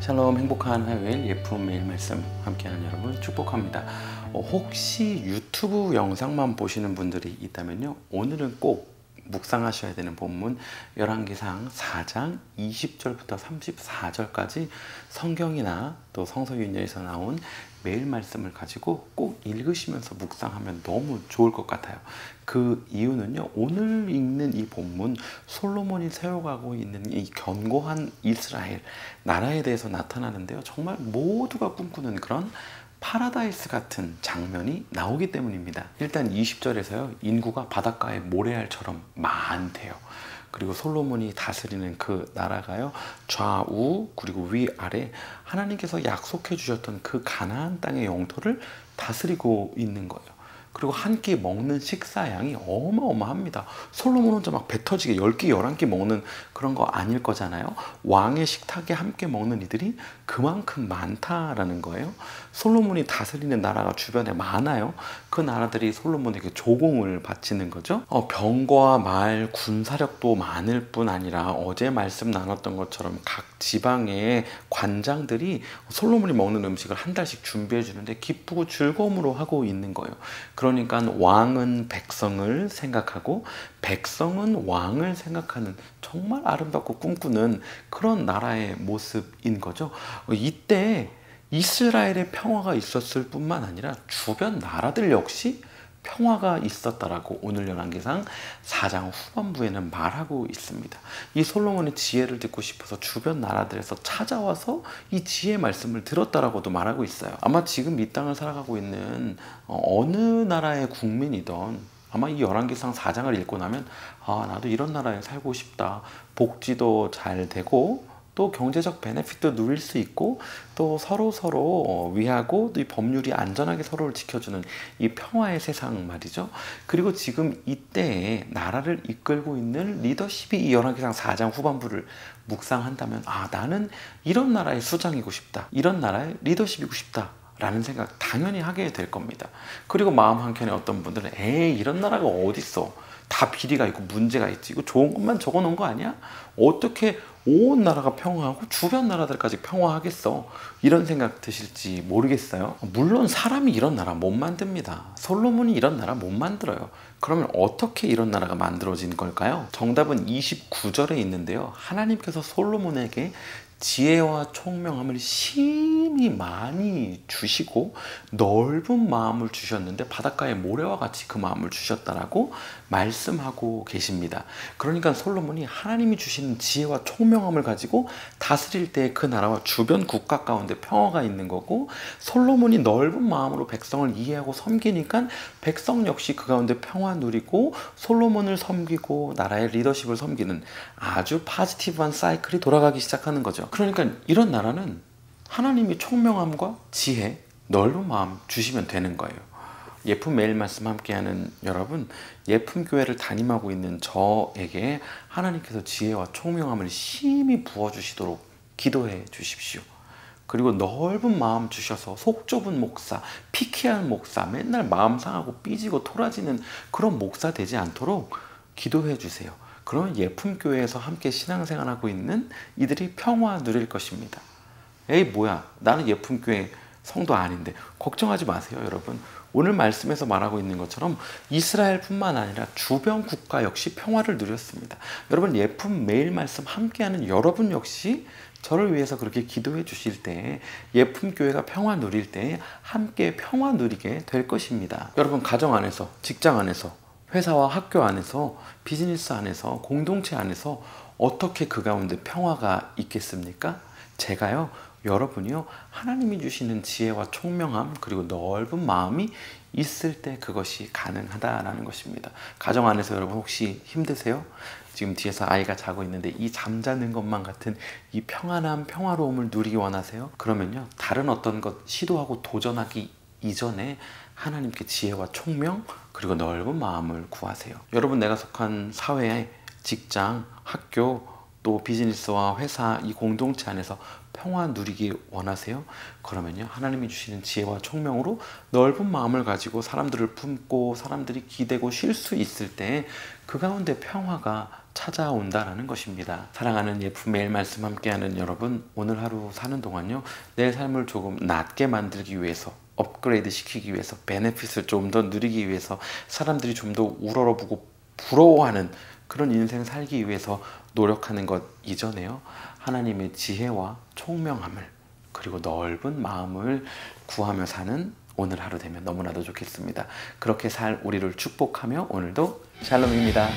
샬롬, 행복한 화요일 예쁜 매일 말씀 함께하는 여러분 축복합니다. 혹시 유튜브 영상만 보시는 분들이 있다면요, 오늘은 꼭 묵상하셔야 되는 본문 열왕기상 4장 20절부터 34절까지 성경이나 또 성서윤회에서 나온 매일 말씀을 가지고 꼭 읽으시면서 묵상하면 너무 좋을 것 같아요. 그 이유는요, 오늘 읽는 이 본문 솔로몬이 세워가고 있는 이 견고한 이스라엘 나라에 대해서 나타나는데요, 정말 모두가 꿈꾸는 그런 파라다이스 같은 장면이 나오기 때문입니다. 일단 20절에서요, 인구가 바닷가의 모래알처럼 많대요. 그리고 솔로몬이 다스리는 그 나라가요, 좌우 그리고 위아래 하나님께서 약속해 주셨던 그 가나안 땅의 영토를 다스리고 있는 거예요. 그리고 한 끼 먹는 식사량이 어마어마합니다. 솔로몬 혼자 막 배 터지게 10끼 11끼 먹는 그런 거 아닐 거잖아요. 왕의 식탁에 함께 먹는 이들이 그만큼 많다라는 거예요. 솔로몬이 다스리는 나라가 주변에 많아요. 그 나라들이 솔로몬에게 조공을 바치는 거죠. 병거와 말, 군사력도 많을 뿐 아니라 어제 말씀 나눴던 것처럼 각 지방의 관장들이 솔로몬이 먹는 음식을 한 달씩 준비해 주는데 기쁘고 즐거움으로 하고 있는 거예요. 그러니까 왕은 백성을 생각하고 백성은 왕을 생각하는 정말 아름답고 꿈꾸는 그런 나라의 모습인 거죠. 이때 이스라엘의 평화가 있었을 뿐만 아니라 주변 나라들 역시 평화가 있었다라고 오늘 열왕기상 4장 후반부에는 말하고 있습니다. 이 솔로몬의 지혜를 듣고 싶어서 주변 나라들에서 찾아와서 이 지혜 말씀을 들었다라고도 말하고 있어요. 아마 지금 이 땅을 살아가고 있는 어느 나라의 국민이든 아마 이 열왕기상 4장을 읽고 나면 나도 이런 나라에 살고 싶다. 복지도 잘 되고 또 경제적 베네핏도 누릴 수 있고 또 서로 위하고 또 이 법률이 안전하게 서로를 지켜주는 이 평화의 세상 말이죠. 그리고 지금 이때에 나라를 이끌고 있는 리더십이 이 열왕기상 4장 후반부를 묵상한다면 나는 이런 나라의 수장이고 싶다. 이런 나라의 리더십이고 싶다. 라는 생각 당연히 하게 될 겁니다. 그리고 마음 한켠에 어떤 분들은 이런 나라가 어딨어. 다 비리가 있고 문제가 있지. 이거 좋은 것만 적어놓은 거 아니야? 어떻게 온 나라가 평화하고 주변 나라들까지 평화하겠어? 이런 생각 드실지 모르겠어요. 물론 사람이 이런 나라 못 만듭니다. 솔로몬이 이런 나라 못 만들어요. 그러면 어떻게 이런 나라가 만들어진 걸까요? 정답은 29절에 있는데요, 하나님께서 솔로몬에게 지혜와 총명함을 심히 많이 주시고 넓은 마음을 주셨는데 바닷가의 모래와 같이 그 마음을 주셨다라고 말씀하고 계십니다. 그러니까 솔로몬이 하나님이 주시는 지혜와 총명함을 가지고 다스릴 때 그 나라와 주변 국가 가운데 평화가 있는 거고, 솔로몬이 넓은 마음으로 백성을 이해하고 섬기니까 백성 역시 그 가운데 평화 누리고 솔로몬을 섬기고 나라의 리더십을 섬기는 아주 파지티브한 사이클이 돌아가기 시작하는 거죠. 그러니까 이런 나라는 하나님이 총명함과 지혜, 넓은 마음 주시면 되는 거예요. 예쁜 매일 말씀 함께하는 여러분, 예쁜 교회를 담임하고 있는 저에게 하나님께서 지혜와 총명함을 심히 부어주시도록 기도해 주십시오. 그리고 넓은 마음 주셔서 속 좁은 목사, 피키한 목사, 맨날 마음 상하고 삐지고 토라지는 그런 목사 되지 않도록 기도해 주세요. 그러면 예쁜 교회에서 함께 신앙생활하고 있는 이들이 평화 누릴 것입니다. 뭐야, 나는 예쁜 교회 성도 아닌데. 걱정하지 마세요, 여러분. 오늘 말씀에서 말하고 있는 것처럼 이스라엘뿐만 아니라 주변 국가 역시 평화를 누렸습니다. 여러분, 예쁜 매일 말씀 함께하는 여러분 역시 저를 위해서 그렇게 기도해 주실 때, 예쁜 교회가 평화 누릴 때 함께 평화 누리게 될 것입니다. 여러분, 가정 안에서, 직장 안에서, 회사와 학교 안에서, 비즈니스 안에서, 공동체 안에서 어떻게 그 가운데 평화가 있겠습니까? 제가요, 여러분이요, 하나님이 주시는 지혜와 총명함 그리고 넓은 마음이 있을 때 그것이 가능하다라는 것입니다. 가정 안에서 여러분 혹시 힘드세요? 지금 뒤에서 아이가 자고 있는데 이 잠자는 것만 같은 이 평안함, 평화로움을 누리기 원하세요? 그러면요, 다른 어떤 것 시도하고 도전하기 이전에 하나님께 지혜와 총명 그리고 넓은 마음을 구하세요. 여러분, 내가 속한 사회, 직장, 학교, 또 비즈니스와 회사 이 공동체 안에서 평화 누리기 원하세요? 그러면요, 하나님이 주시는 지혜와 총명으로 넓은 마음을 가지고 사람들을 품고 사람들이 기대고 쉴 수 있을 때 그 가운데 평화가 찾아온다라는 것입니다. 사랑하는 예쁜 매일 말씀 함께하는 여러분, 오늘 하루 사는 동안요, 내 삶을 조금 낫게 만들기 위해서, 업그레이드 시키기 위해서, 베네핏을 좀 더 누리기 위해서, 사람들이 좀 더 우러러보고 부러워하는 그런 인생 살기 위해서 노력하는 것 이전에요, 하나님의 지혜와 총명함을, 그리고 넓은 마음을 구하며 사는 오늘 하루 되면 너무나도 좋겠습니다. 그렇게 살 우리를 축복하며 오늘도 샬롬입니다.